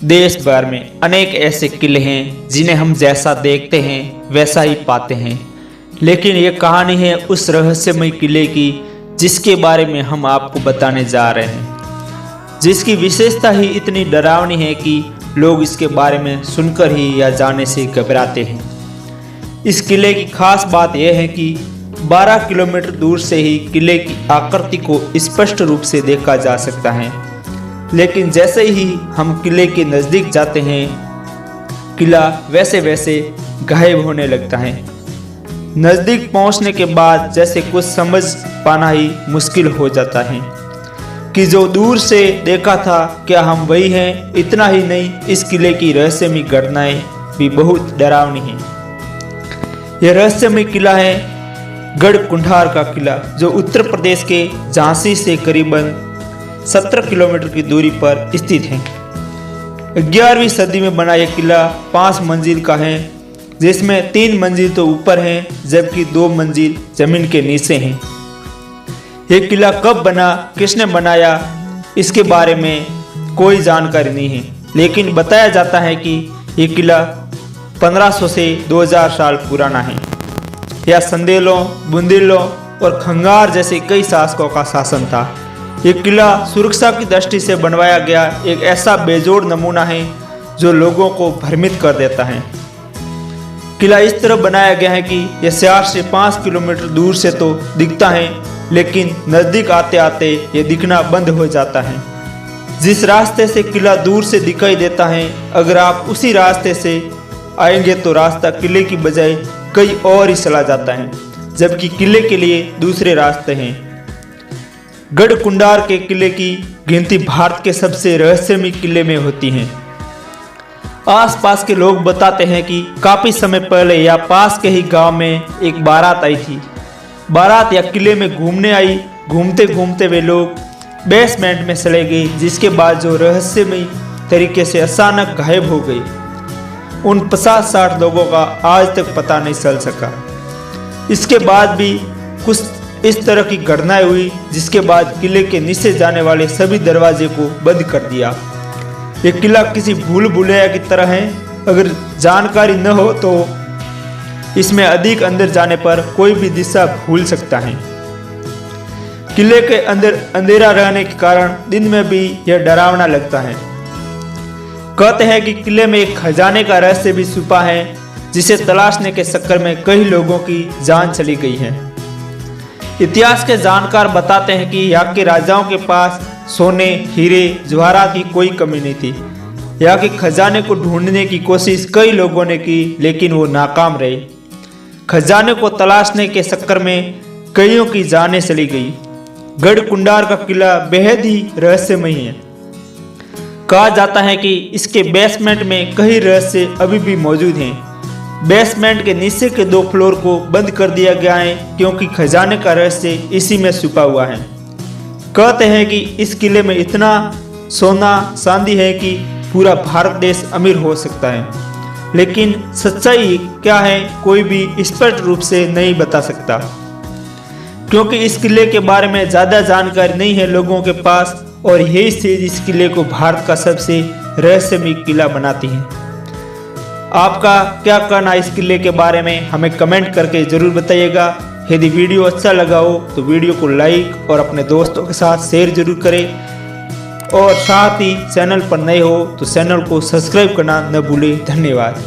देश भर में अनेक ऐसे किले हैं जिन्हें हम जैसा देखते हैं वैसा ही पाते हैं, लेकिन ये कहानी है उस रहस्यमय किले की जिसके बारे में हम आपको बताने जा रहे हैं, जिसकी विशेषता ही इतनी डरावनी है कि लोग इसके बारे में सुनकर ही या जाने से घबराते हैं। इस किले की खास बात यह है कि 12 किलोमीटर दूर से ही किले की आकृति को स्पष्ट रूप से देखा जा सकता है, लेकिन जैसे ही हम किले के नज़दीक जाते हैं किला वैसे वैसे गायब होने लगता है। नज़दीक पहुंचने के बाद जैसे कुछ समझ पाना ही मुश्किल हो जाता है कि जो दूर से देखा था क्या हम वही हैं। इतना ही नहीं, इस किले की रहस्यमय घटनाएं भी बहुत डरावनी हैं। यह रहस्यमय किला है गढ़ कुंठार का किला, जो उत्तर प्रदेश के झांसी से करीबन 17 किलोमीटर की दूरी पर स्थित है। 11वीं सदी में बना यह किला 5 मंजिल का है, जिसमें 3 मंजिल तो ऊपर हैं जबकि 2 मंजिल जमीन के नीचे हैं। यह किला कब बना, किसने बनाया, इसके बारे में कोई जानकारी नहीं है, लेकिन बताया जाता है कि यह किला 1500 से 2000 साल पुराना है। यह संदेलों, बुंदेलों और खंगार जैसे कई शासकों का शासन था। यह किला सुरक्षा की दृष्टि से बनवाया गया एक ऐसा बेजोड़ नमूना है जो लोगों को भ्रमित कर देता है। किला इस तरह बनाया गया है कि यह शहर से 5 किलोमीटर दूर से तो दिखता है, लेकिन नज़दीक आते आते यह दिखना बंद हो जाता है। जिस रास्ते से किला दूर से दिखाई देता है, अगर आप उसी रास्ते से आएंगे तो रास्ता किले की बजाय कहीं और ही चला जाता है, जबकि किले के लिए दूसरे रास्ते हैं। गढ़ कुंडार के किले की गिनती भारत के सबसे रहस्यमय किले में होती है। आसपास के लोग बताते हैं कि काफी समय पहले या पास के ही गांव में एक बारात आई थी। बारात या किले में घूमने आई। घूमते घूमते वे लोग बेसमेंट में चले गए, जिसके बाद जो रहस्यमय तरीके से अचानक गायब हो गई। उन 50-60 लोगों का आज तक पता नहीं चल सका। इसके बाद भी कुछ इस तरह की घटनाएं हुई, जिसके बाद किले के नीचे जाने वाले सभी दरवाजे को बंद कर दिया। यह किला किसी भूल भुलैया की तरह है। अगर जानकारी न हो तो इसमें अधिक अंदर जाने पर कोई भी दिशा भूल सकता है। किले के अंदर अंधेरा रहने के कारण दिन में भी यह डरावना लगता है। कहते हैं कि किले में एक खजाने का रहस्य भी छुपा है, जिसे तलाशने के चक्कर में कई लोगों की जान चली गई है। इतिहास के जानकार बताते हैं कि यहाँ के राजाओं के पास सोने, हीरे, जवाहरात की कोई कमी नहीं थी। यहाँ के खजाने को ढूंढने की कोशिश कई लोगों ने की, लेकिन वो नाकाम रहे। खजाने को तलाशने के चक्कर में कईयों की जानें चली गई। गढ़ कुंडार का किला बेहद ही रहस्यमय है। कहा जाता है कि इसके बेसमेंट में कई रहस्य अभी भी मौजूद हैं। बेसमेंट के नीचे के 2 फ्लोर को बंद कर दिया गया है, क्योंकि खजाने का रहस्य इसी में छुपा हुआ है। कहते हैं कि इस किले में इतना सोना चांदी है कि पूरा भारत देश अमीर हो सकता है, लेकिन सच्चाई क्या है कोई भी स्पष्ट रूप से नहीं बता सकता, क्योंकि इस किले के बारे में ज़्यादा जानकारी नहीं है लोगों के पास, और यही चीज इस किले को भारत का सबसे रहस्यमय किला बनाती है। आपका क्या कहना इस किले के बारे में हमें कमेंट करके ज़रूर बताइएगा। यदि वीडियो अच्छा लगा हो तो वीडियो को लाइक और अपने दोस्तों के साथ शेयर जरूर करें, और साथ ही चैनल पर नए हो तो चैनल को सब्सक्राइब करना न भूलें। धन्यवाद।